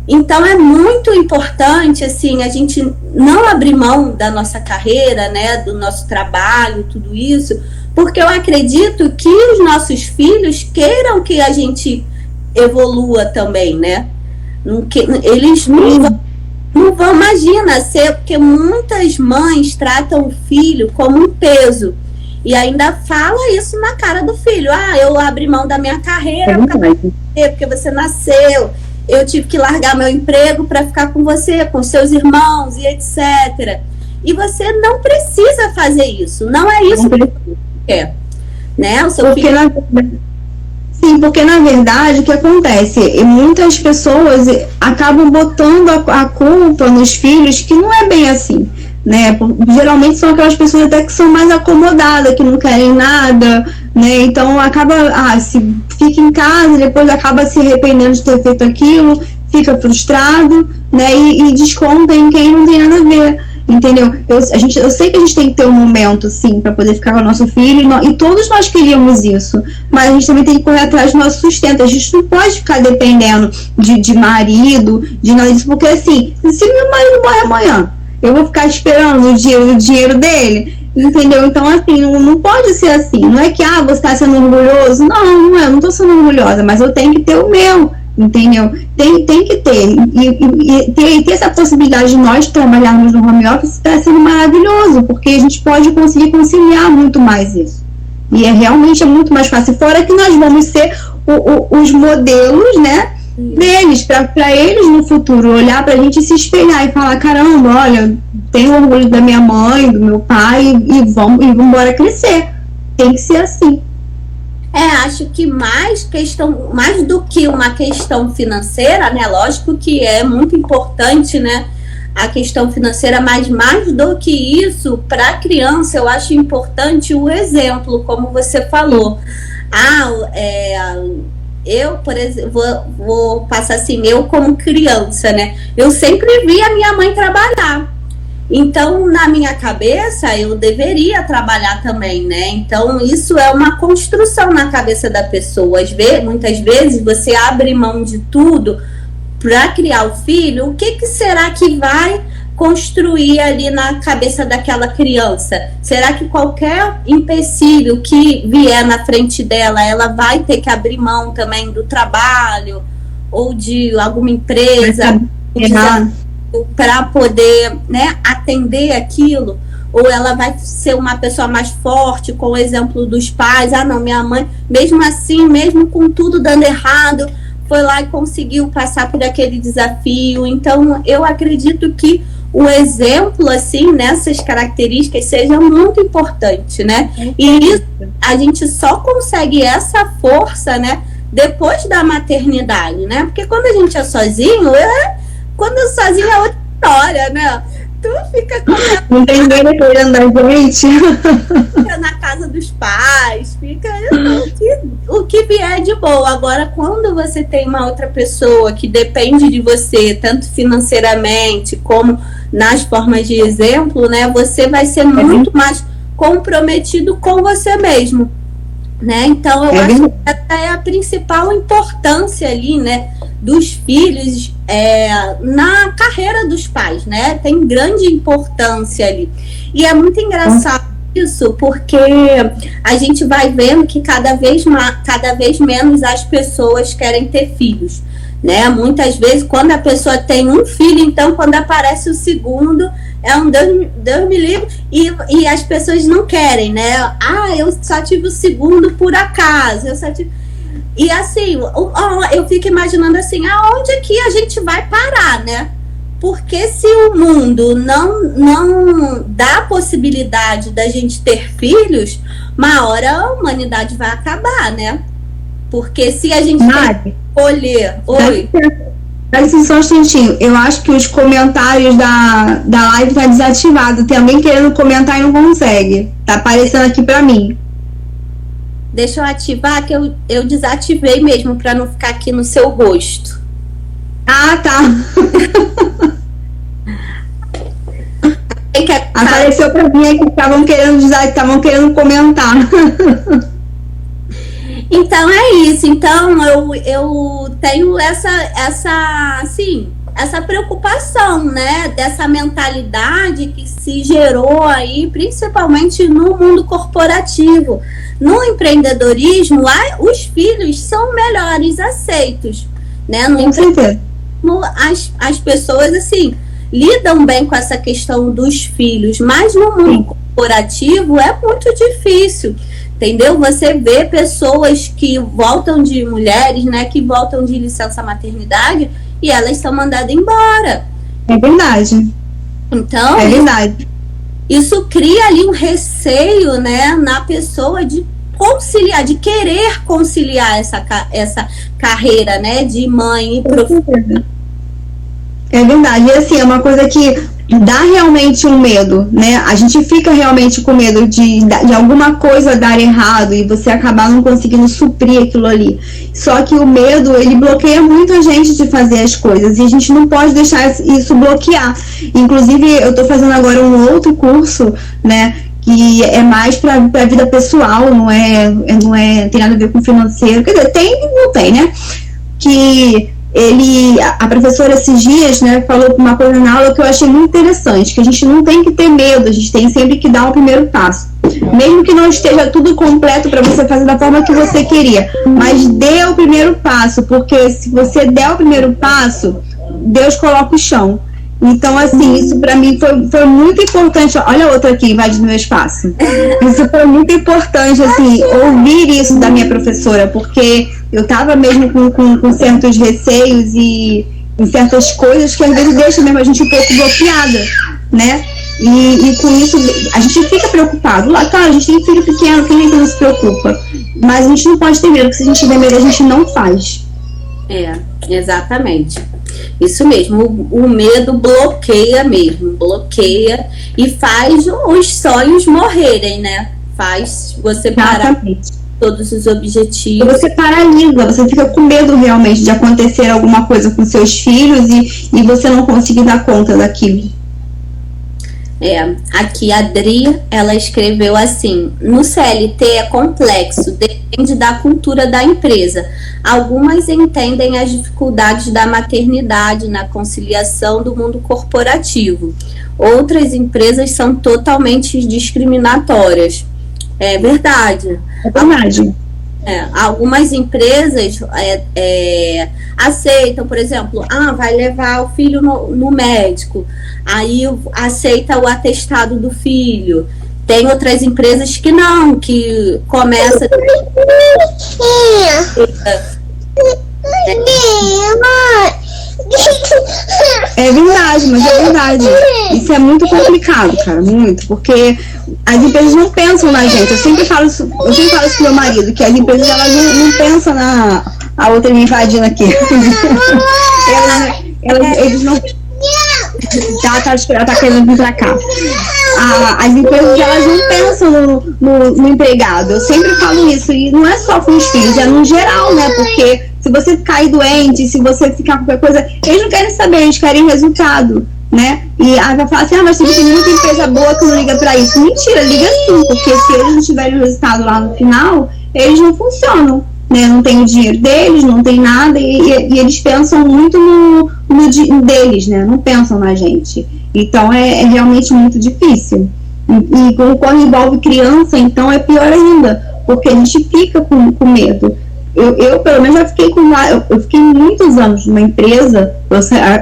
Então é muito importante, assim, a gente não abrir mão da nossa carreira, né, do nosso trabalho, tudo isso, porque eu acredito que os nossos filhos queiram que a gente evolua também, né? Eles não vão, imagina, porque muitas mães tratam o filho como um peso e ainda fala isso na cara do filho. Eu abri mão da minha carreira porque você nasceu, eu tive que largar meu emprego para ficar com você, com seus irmãos e etc. E você não precisa fazer isso, não é isso que você quer, né? O seu filho... Sim, porque na verdade o que acontece? Muitas pessoas acabam botando a culpa nos filhos, que não é bem assim, né? Geralmente são aquelas pessoas até que são mais acomodadas, que não querem nada, né? Então acaba, se fica em casa, depois acaba se arrependendo de ter feito aquilo, fica frustrado, né? E desconta em quem não tem nada a ver. Entendeu? Eu sei que a gente tem que ter um momento, sim, para poder ficar com o nosso filho, e todos nós queríamos isso, mas a gente também tem que correr atrás do nosso sustento. A gente não pode ficar dependendo de marido, de nada disso, porque assim, se meu marido morre amanhã, eu vou ficar esperando o dinheiro dele, entendeu? Então, assim, não pode ser assim. Não é que, você está sendo orgulhoso. Não, eu não estou sendo orgulhosa, mas eu tenho que ter o meu. Entendeu? Tem que ter. E ter essa possibilidade de nós trabalharmos no home office está sendo maravilhoso, porque a gente pode conseguir conciliar muito mais isso. E realmente é muito mais fácil. Fora que nós vamos ser os modelos, né, deles, para eles no futuro olhar para a gente e se espelhar e falar: caramba, olha, tenho orgulho da minha mãe, do meu pai, e vamos embora crescer. Tem que ser assim. Acho que mais do que uma questão financeira, né? Lógico que é muito importante, né, a questão financeira, mas mais do que isso, para a criança, eu acho importante o exemplo, como você falou. Eu, por exemplo, vou passar assim, eu como criança, né? Eu sempre vi a minha mãe trabalhar. Então, na minha cabeça, eu deveria trabalhar também, né? Então, isso é uma construção na cabeça da pessoa. Muitas vezes, você abre mão de tudo para criar o filho. O que será que vai construir ali na cabeça daquela criança? Será que qualquer empecilho que vier na frente dela, ela vai ter que abrir mão também do trabalho ou de alguma empresa para poder, né, atender aquilo? Ou ela vai ser uma pessoa mais forte, com o exemplo dos pais? Ah, não, minha mãe, mesmo assim, mesmo com tudo dando errado, foi lá e conseguiu passar por aquele desafio. Então, eu acredito que o exemplo, assim, nessas características seja muito importante, né? E isso, a gente só consegue essa força, né, depois da maternidade, né? Porque quando a gente é sozinho, quando é sozinho é outra história, né? Tu fica com... Não tem ninguém cuidando da gente. Fica na casa dos pais, fica o que vier de boa. Agora, quando você tem uma outra pessoa que depende de você, tanto financeiramente como nas formas de exemplo, né? Você vai ser muito mais comprometido com você mesmo, né? Então, eu acho que essa é a principal importância ali, né, dos filhos na carreira dos pais, né? Tem grande importância ali. E é muito engraçado isso, porque a gente vai vendo que cada vez menos as pessoas querem ter filhos, né? Muitas vezes, quando a pessoa tem um filho, então, quando aparece o segundo, é um Deus me livre, e as pessoas não querem, né? Ah, eu só tive o segundo por acaso, E assim, eu fico imaginando assim, aonde é que a gente vai parar, né? Porque se o mundo não dá a possibilidade da gente ter filhos, uma hora a humanidade vai acabar, né? Porque se a gente escolher... Oi? Dá licença um instantinho. Eu acho que os comentários da live tá desativado. Tem alguém querendo comentar e não consegue. Tá aparecendo aqui pra mim. Deixa eu ativar, que eu desativei mesmo, para não ficar aqui no seu rosto. Ah, tá. Apareceu para mim que estavam querendo comentar. Então é isso. Então eu tenho essa preocupação, né, dessa mentalidade que se gerou aí, principalmente no mundo corporativo. No empreendedorismo, os filhos são melhores aceitos, né? No empreendedorismo, as pessoas, assim, lidam bem com essa questão dos filhos, mas no mundo corporativo é muito difícil, entendeu? Você vê pessoas que voltam de mulheres, né, que voltam de licença maternidade e elas são mandadas embora. É verdade. Então, é verdade. Isso cria ali um receio, né, na pessoa de conciliar, de querer conciliar essa carreira, né, de mãe e professora. É verdade. E assim, é uma coisa que dá realmente um medo, né? A gente fica realmente com medo de alguma coisa dar errado e você acabar não conseguindo suprir aquilo ali. Só que o medo, ele bloqueia muito a gente de fazer as coisas e a gente não pode deixar isso bloquear. Inclusive, eu tô fazendo agora um outro curso, né, que é mais para a vida pessoal, não tem nada a ver com financeiro. Quer dizer, não tem, né? Que a professora esses dias, né, falou uma coisa na aula que eu achei muito interessante, que a gente não tem que ter medo, a gente tem sempre que dar o primeiro passo. Mesmo que não esteja tudo completo para você fazer da forma que você queria, mas dê o primeiro passo, porque se você der o primeiro passo, Deus coloca o chão. Então, assim, isso para mim foi muito importante. Olha outra aqui invadindo meu espaço. Isso foi muito importante, assim, ouvir isso da minha professora, porque eu estava mesmo com certos receios e certas coisas que às vezes deixam mesmo a gente um pouco bloqueada, né? E com isso a gente fica preocupado. Lá, claro, a gente tem filho pequeno, quem é que não se preocupa? Mas a gente não pode ter medo, porque se a gente tiver medo, a gente não faz. Exatamente. Isso mesmo, o medo bloqueia e faz os sonhos morrerem, né? Faz você parar todos os objetivos. Você paralisa, você fica com medo realmente de acontecer alguma coisa com seus filhos e você não conseguir dar conta daquilo. Aqui a Adri, ela escreveu assim: no CLT é complexo, depende da cultura da empresa. Algumas entendem as dificuldades da maternidade na conciliação do mundo corporativo. Outras empresas são totalmente discriminatórias. É verdade. É verdade. Algumas empresas aceitam, por exemplo, vai levar o filho no médico, aí aceita o atestado do filho. Tem outras empresas que não, que começa... É verdade, mas é verdade. Isso é muito complicado, cara, muito, porque as empresas não pensam na gente. Eu sempre falo isso pro meu marido, que as empresas elas não pensam na a outra me invadindo aqui. Eles não... Tá querendo vir pra cá. As empresas elas não pensam no empregado. Eu sempre falo isso, e não é só com os filhos, é no geral, né? Porque se você cair doente, se você ficar com qualquer coisa, eles não querem saber, eles querem resultado, né? E aí vai falar assim, mas tem muita empresa boa que não liga pra isso. Mentira, liga sim, porque se eles não tiverem o resultado lá no final, eles não funcionam, né? Não tem o dinheiro deles, não tem nada, e eles pensam muito no deles, né? Não pensam na gente. Então é realmente muito difícil. E quando envolve criança, então é pior ainda, porque a gente fica com medo. Eu pelo menos eu fiquei muitos anos numa empresa,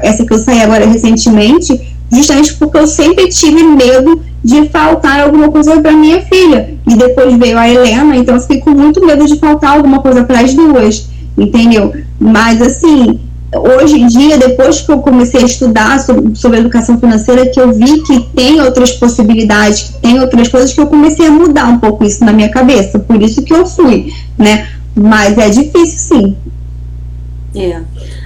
essa que eu saí agora recentemente, justamente porque eu sempre tive medo de faltar alguma coisa para minha filha. E depois veio a Helena, então eu fiquei com muito medo de faltar alguma coisa para as duas, entendeu? Mas assim, hoje em dia, depois que eu comecei a estudar sobre educação financeira, que eu vi que tem outras possibilidades, que tem outras coisas, que eu comecei a mudar um pouco isso na minha cabeça. Por isso que eu fui, né? Mas é difícil, sim.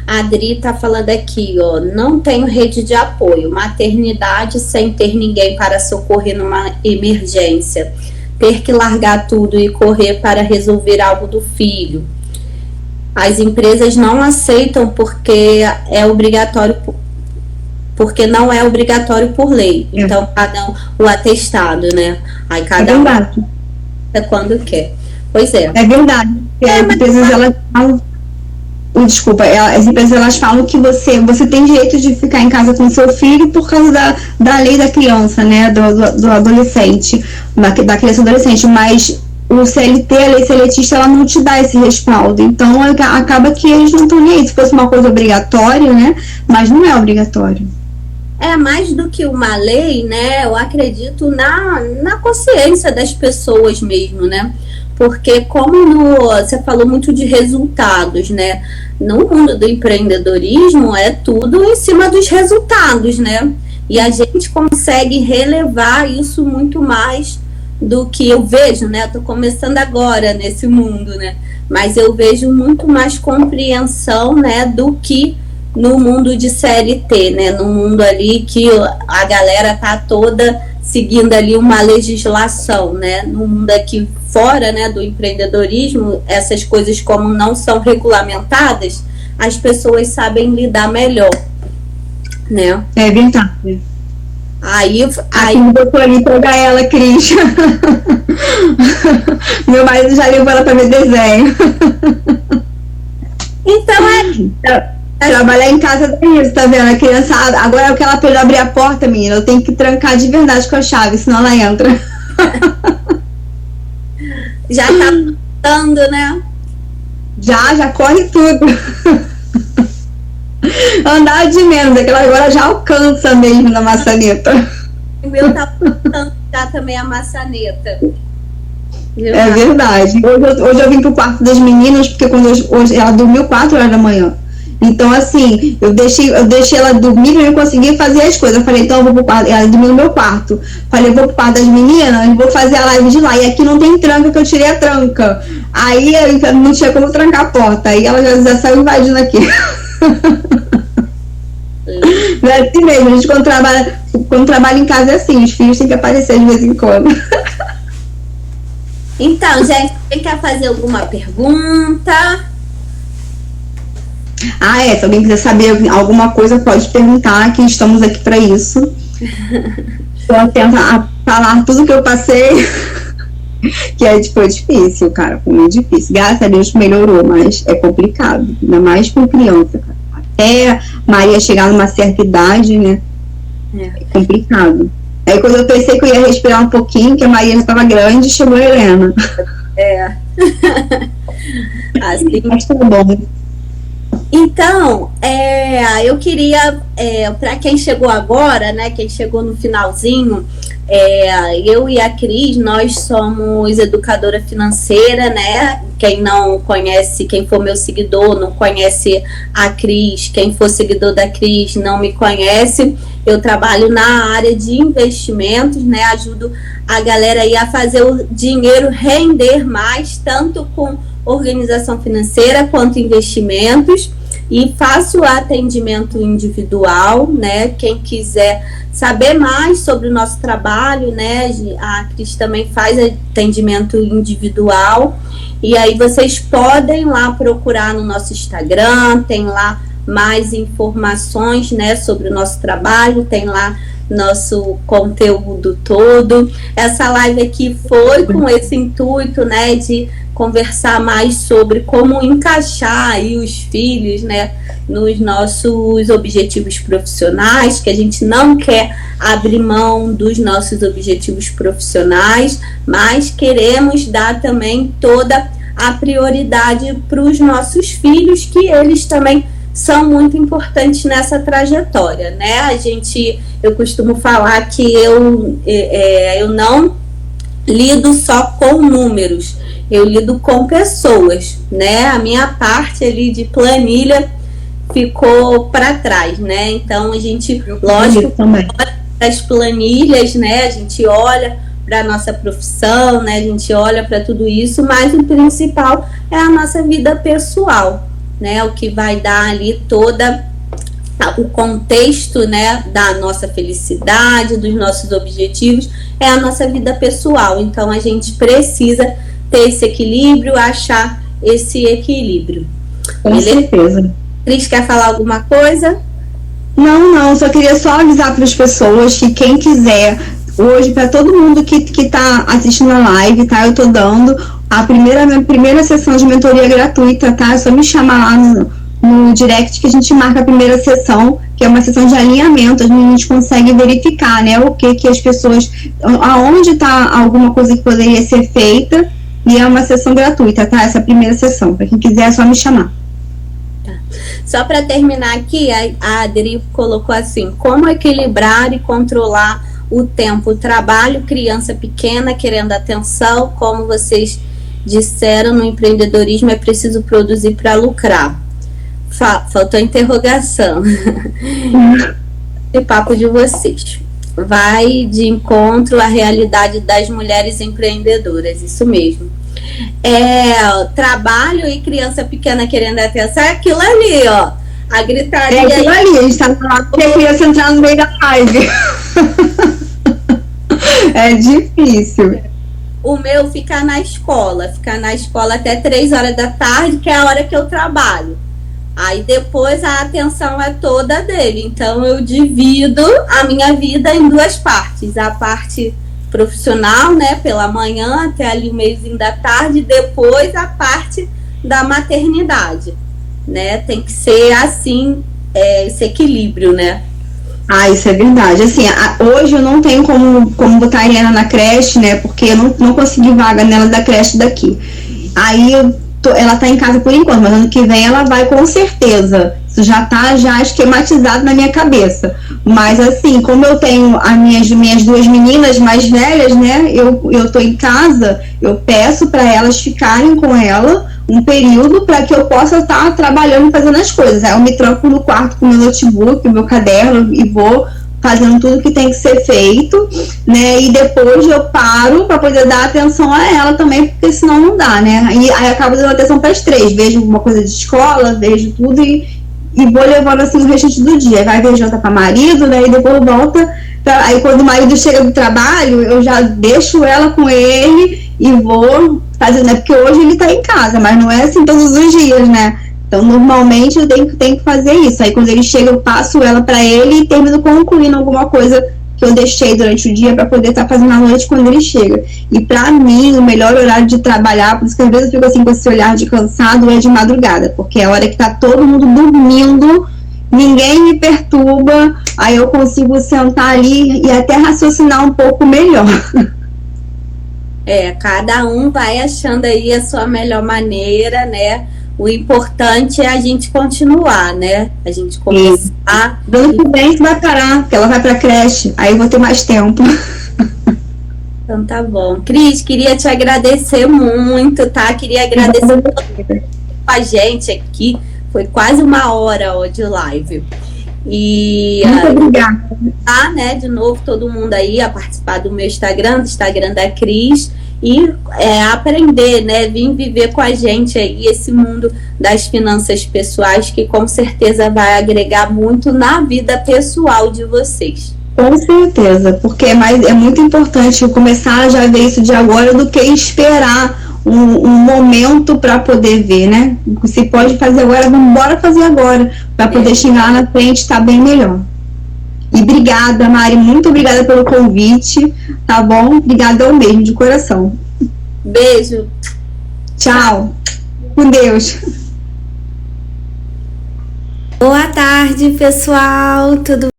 A Adri tá falando aqui, não tenho rede de apoio, maternidade sem ter ninguém para socorrer numa emergência, ter que largar tudo e correr para resolver algo do filho. As empresas não aceitam porque é obrigatório, porque não é obrigatório por lei. Então, cada um, o atestado, né? Aí cada um é quando quer. Pois é. É verdade. As empresas elas falam, as empresas elas falam que você tem direito de ficar em casa com seu filho por causa da lei da criança, né? Do adolescente, da criança e adolescente, mas o CLT, a lei seletista, ela não te dá esse respaldo. Então acaba que eles não estão nem aí. Se fosse uma coisa obrigatória, né? Mas não é obrigatório. Mais do que uma lei, né? Eu acredito na consciência das pessoas mesmo, né? Porque você falou muito de resultados, né? No mundo do empreendedorismo é tudo em cima dos resultados, né? E a gente consegue relevar isso muito mais do que eu vejo, né? Eu tô começando agora nesse mundo, né? Mas eu vejo muito mais compreensão, né? Do que no mundo de CLT, né? No mundo ali que a galera tá toda seguindo ali uma legislação, né? No mundo aqui fora, né, do empreendedorismo, essas coisas como não são regulamentadas, as pessoas sabem lidar melhor, né? É verdade. Aí eu tô ali pegar ela, Cris. Meu marido já levou ela para ver desenho. Então trabalhar em casa é isso, tá vendo? A criança, agora é o que ela pode abrir a porta, menina. Eu tenho que trancar de verdade com a chave, senão ela entra. Já tá lutando, né? Já corre tudo. Andar de menos, aquela agora já alcança mesmo na maçaneta. O meu tá lutando já também a maçaneta. É verdade. Hoje eu vim pro quarto das meninas, porque hoje ela dormiu 4 horas da manhã. Então, assim, eu deixei ela dormir e eu consegui fazer as coisas. Eu falei, então eu vou pro quarto. Ela dormiu no meu quarto. Falei, eu vou pro quarto das meninas e vou fazer a live de lá. E aqui não tem tranca, que eu tirei a tranca. Aí eu não tinha como trancar a porta. Aí ela já saiu invadindo aqui. É assim mesmo, a gente quando trabalha em casa é assim, os filhos têm que aparecer de vez em quando. Então, gente, quem quer fazer alguma pergunta? Se alguém quiser saber alguma coisa, pode perguntar, que estamos aqui para isso. Tô atenta a falar tudo que eu passei, que foi difícil, cara, foi muito difícil. Graças a Deus melhorou, mas é complicado, ainda mais com criança, cara. Até Maria chegar numa certa idade, né? É complicado. Aí quando eu pensei que eu ia respirar um pouquinho, que a Maria já estava grande, chegou a Helena. Assim. Mas tá bom. Então, eu queria, para quem chegou agora, né, quem chegou no finalzinho, eu e a Cris, nós somos educadora financeira, né? Quem não conhece, quem for meu seguidor, não conhece a Cris, quem for seguidor da Cris não me conhece. Eu trabalho na área de investimentos, né? Ajudo a galera aí a fazer o dinheiro render mais, tanto com organização financeira quanto investimentos, e faço atendimento individual, né? Quem quiser saber mais sobre o nosso trabalho, né? A Cris também faz atendimento individual, e aí vocês podem lá procurar no nosso Instagram, tem lá mais informações, né, sobre o nosso trabalho, tem lá nosso conteúdo todo. Essa live aqui foi com esse intuito, né, de conversar mais sobre como encaixar aí os filhos, né, nos nossos objetivos profissionais, que a gente não quer abrir mão dos nossos objetivos profissionais, mas queremos dar também toda a prioridade para os nossos filhos, que eles também são muito importantes nessa trajetória, né? Eu costumo falar que eu não lido só com números, eu lido com pessoas, né? A minha parte ali de planilha ficou para trás, né? Então a gente, lógico, olha as planilhas, né? A gente olha para a nossa profissão, né? A gente olha para tudo isso, mas o principal é a nossa vida pessoal, né? O que vai dar ali toda o contexto, né, da nossa felicidade, dos nossos objetivos, é a nossa vida pessoal. Então a gente precisa ter esse equilíbrio, achar esse equilíbrio. Com certeza. Cris, quer falar alguma coisa? Não, só queria só avisar para as pessoas que quem quiser, hoje, para todo mundo que está assistindo a live, tá? Eu tô dando a primeira sessão de mentoria gratuita, tá? É só me chamar lá no direct que a gente marca a primeira sessão, que é uma sessão de alinhamento, a gente consegue verificar, né, o que as pessoas, aonde está alguma coisa que poderia ser feita, e é uma sessão gratuita, tá? Essa primeira sessão, para quem quiser é só me chamar. Tá. Só para terminar aqui, a Adri colocou assim: como equilibrar e controlar o tempo, trabalho, criança pequena querendo atenção, como vocês disseram, no empreendedorismo é preciso produzir para lucrar. Faltou interrogação. Esse papo de vocês vai de encontro à realidade das mulheres empreendedoras, isso mesmo. Trabalho e criança pequena querendo atenção é aquilo ali, ó. A gritaria. É aquilo ali, a gente tá falando que a criança entrar no meio da live. É difícil. O meu ficar na escola até 3 horas da tarde, que é a hora que eu trabalho. Aí depois a atenção é toda dele. Então eu divido a minha vida em 2 partes. A parte profissional, né, pela manhã até ali o meiozinho da tarde, e depois a parte da maternidade, né? Tem que ser assim, esse equilíbrio, né? Isso é verdade. Assim, hoje eu não tenho como botar a Helena na creche, né? Porque eu não consegui vaga nela da creche daqui. Aí ela tá em casa por enquanto, mas ano que vem ela vai com certeza. Isso já tá esquematizado na minha cabeça. Mas assim, como eu tenho as minhas 2 meninas mais velhas, né? Eu tô em casa, eu peço para elas ficarem com ela um período para que eu possa estar trabalhando e fazendo as coisas. Aí eu me tranco no quarto com o meu notebook, o meu caderno, e vou fazendo tudo que tem que ser feito, né? E depois eu paro para poder dar atenção a ela também, porque senão não dá, né? Aí acabo dando atenção para as 3, vejo alguma coisa de escola, vejo tudo e vou levando assim o restante do dia. Vai ver janta para marido, né? E depois volta. Aí quando o marido chega do trabalho, eu já deixo ela com ele e vou fazendo, né? Porque hoje ele tá em casa, mas não é assim todos os dias, né? Então, normalmente eu tenho que fazer isso. Aí, quando ele chega, eu passo ela para ele e termino concluindo alguma coisa que eu deixei durante o dia para poder estar fazendo à noite quando ele chega. E para mim, o melhor horário de trabalhar, por isso que às vezes eu fico assim com esse olhar de cansado, é de madrugada, porque é a hora que tá todo mundo dormindo, ninguém me perturba, aí eu consigo sentar ali e até raciocinar um pouco melhor. Cada um vai achando aí a sua melhor maneira, né? O importante é a gente continuar, né? A gente começar. Ano que vem você vai parar, porque ela vai pra creche, aí eu vou ter mais tempo. Então tá bom. Cris, queria te agradecer muito, tá? Queria agradecer com a gente aqui. Foi quase 1 hora ó, de live. E muito obrigada. Tá, né, de novo todo mundo aí a participar do meu Instagram, do Instagram da Cris, e aprender, né, vir viver com a gente aí esse mundo das finanças pessoais, que com certeza vai agregar muito na vida pessoal de vocês. Com certeza, porque é muito importante começar a já ver isso de agora do que esperar um momento para poder ver, né? Se pode fazer agora, vamos embora fazer agora, para poder chegar lá na frente, tá bem melhor. E obrigada, Mari, muito obrigada pelo convite, tá bom? Obrigada ao mesmo, de coração. Beijo. Tchau. Com Deus. Boa tarde, pessoal. Tudo